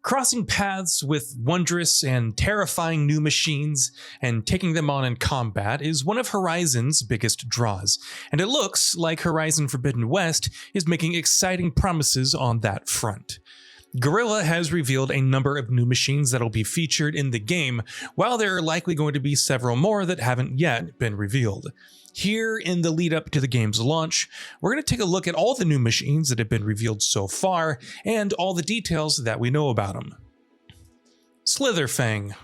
Crossing paths with wondrous and terrifying new machines and taking them on in combat is one of Horizon's biggest draws, and it looks like Horizon Forbidden West is making exciting promises on that front. Guerrilla has revealed a number of new machines that will be featured in the game, while there are likely going to be several more that haven't yet been revealed. Here in the lead up to the game's launch, we're going to take a look at all the new machines that have been revealed so far and all the details that we know about them. SLITHERFANG.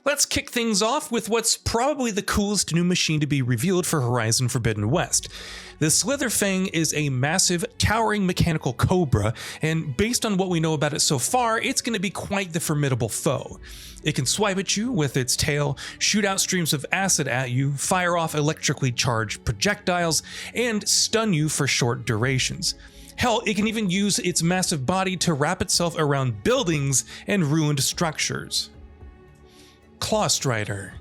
Let's kick things off with what's probably the coolest new machine to be revealed for Horizon Forbidden West. The SLITHERFANG is a massive, towering mechanical cobra, and based on what we know about it so far, it's going to be quite the formidable foe. It can swipe at you with its tail, shoot out streams of acid at you, fire off electrically charged projectiles, and stun you for short durations. Hell, it can even use its massive body to wrap itself around buildings and ruined structures. CLAWSTRIDER.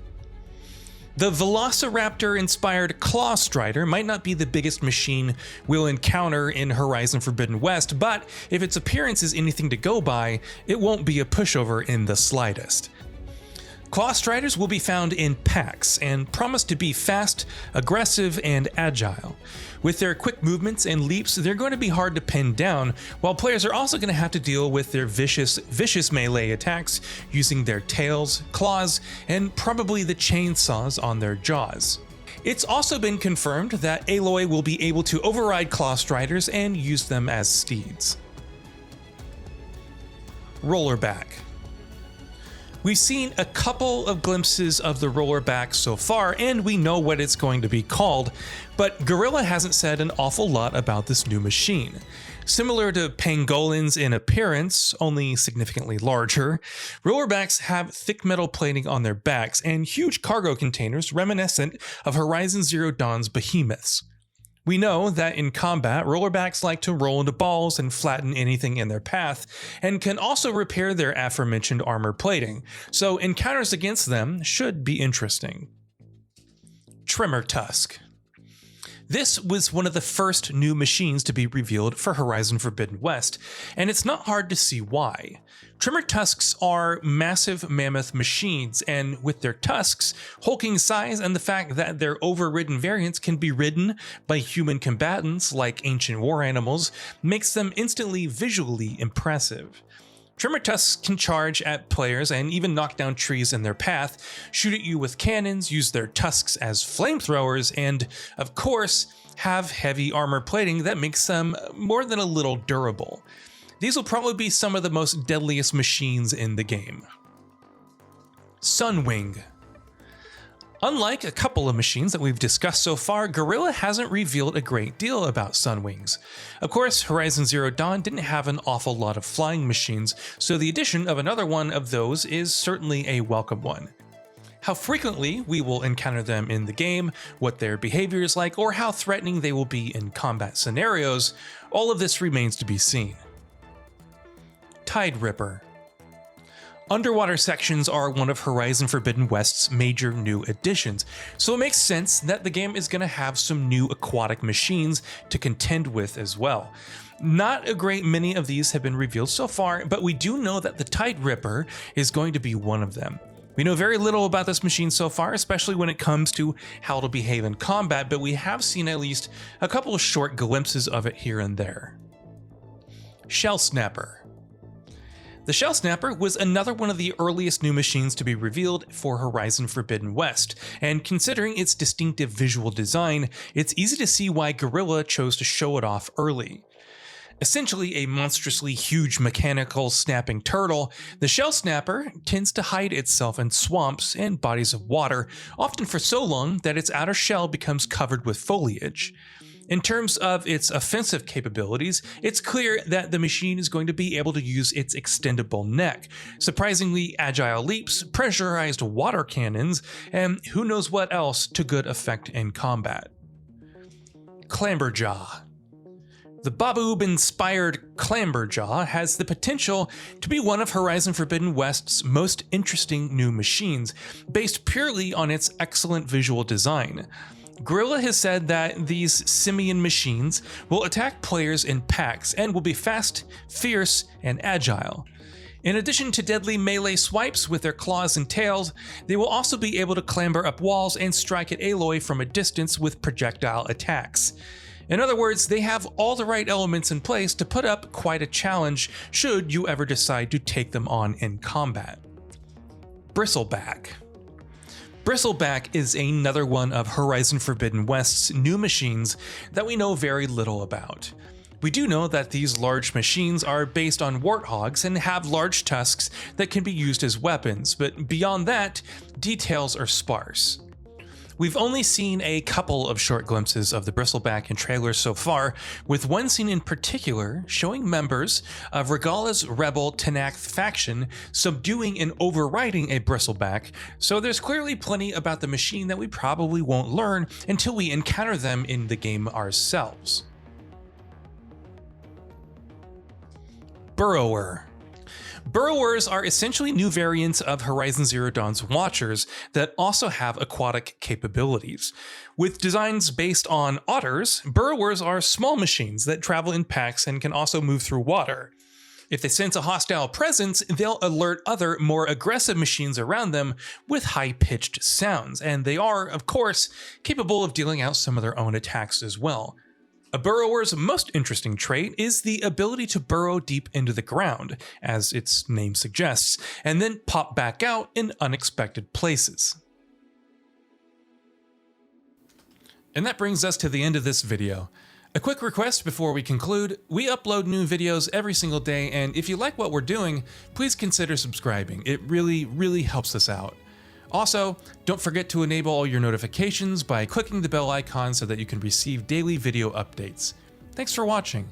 The Velociraptor-inspired CLAWSTRIDER might not be the biggest machine we'll encounter in Horizon Forbidden West, but if its appearance is anything to go by, it won't be a pushover in the slightest. CLAWSTRIDERs will be found in packs and promise to be fast, aggressive, and agile. With their quick movements and leaps, they're going to be hard to pin down, while players are also going to have to deal with their vicious melee attacks using their tails, claws, and probably the chainsaws on their jaws. It's also been confirmed that Aloy will be able to override CLAWSTRIDERs and use them as steeds. ROLLERBACK. We've seen a couple of glimpses of the ROLLERBACK so far, and we know what it's going to be called, but Guerrilla hasn't said an awful lot about this new machine. Similar to pangolins in appearance, only significantly larger, ROLLERBACKs have thick metal plating on their backs and huge cargo containers reminiscent of Horizon Zero Dawn's behemoths. We know that in combat, ROLLERBACKs like to roll into balls and flatten anything in their path, and can also repair their aforementioned armor plating, so encounters against them should be interesting. Tremor Tusk. This was one of the first new machines to be revealed for Horizon Forbidden West, and it's not hard to see why. Tremor Tusks are massive mammoth machines, and with their tusks, hulking size, and the fact that their overridden variants can be ridden by human combatants like ancient war animals, makes them instantly visually impressive. Tremor Tusks can charge at players and even knock down trees in their path, shoot at you with cannons, use their tusks as flamethrowers, and, of course, have heavy armor plating that makes them more than a little durable. These will probably be some of the most deadliest machines in the game. Sunwing. Unlike a couple of machines that we've discussed so far, Guerrilla hasn't revealed a great deal about Sunwings. Of course, Horizon Zero Dawn didn't have an awful lot of flying machines, so the addition of another one of those is certainly a welcome one. How frequently we will encounter them in the game, what their behavior is like, or how threatening they will be in combat scenarios, all of this remains to be seen. TIDERIPPER. Underwater sections are one of Horizon Forbidden West's major new additions, so it makes sense that the game is going to have some new aquatic machines to contend with as well. Not a great many of these have been revealed so far, but we do know that the TIDERIPPER is going to be one of them. We know very little about this machine so far, especially when it comes to how to behave in combat, but we have seen at least a couple of short glimpses of it here and there. SHELLSNAPPER. The SHELLSNAPPER was another one of the earliest new machines to be revealed for Horizon Forbidden West, and considering its distinctive visual design, it's easy to see why Guerrilla chose to show it off early. Essentially a monstrously huge mechanical snapping turtle, the SHELLSNAPPER tends to hide itself in swamps and bodies of water, often for so long that its outer shell becomes covered with foliage. In terms of its offensive capabilities, it's clear that the machine is going to be able to use its extendable neck, surprisingly agile leaps, pressurized water cannons, and who knows what else to good effect in combat. CLAMBERJAW. The Baboob-inspired CLAMBERJAW has the potential to be one of Horizon Forbidden West's most interesting new machines, based purely on its excellent visual design. Guerrilla has said that these simian machines will attack players in packs and will be fast, fierce, and agile. In addition to deadly melee swipes with their claws and tails, they will also be able to clamber up walls and strike at Aloy from a distance with projectile attacks. In other words, they have all the right elements in place to put up quite a challenge should you ever decide to take them on in combat. Bristleback. Bristleback is another one of Horizon Forbidden West's new machines that we know very little about. We do know that these large machines are based on warthogs and have large tusks that can be used as weapons, but beyond that, details are sparse. We've only seen a couple of short glimpses of the Bristleback in trailers so far, with one scene in particular showing members of Regalla's rebel Tenakth faction subduing and overriding a Bristleback, so there's clearly plenty about the machine that we probably won't learn until we encounter them in the game ourselves. Burrower. Burrowers are essentially new variants of Horizon Zero Dawn's Watchers that also have aquatic capabilities. With designs based on otters, burrowers are small machines that travel in packs and can also move through water. If they sense a hostile presence, they'll alert other, more aggressive machines around them with high-pitched sounds, and they are, of course, capable of dealing out some of their own attacks as well. A burrower's most interesting trait is the ability to burrow deep into the ground, as its name suggests, and then pop back out in unexpected places. And that brings us to the end of this video. A quick request before we conclude: we upload new videos every single day, and if you like what we're doing, please consider subscribing. It really helps us out. Also, don't forget to enable all your notifications by clicking the bell icon so that you can receive daily video updates. Thanks for watching.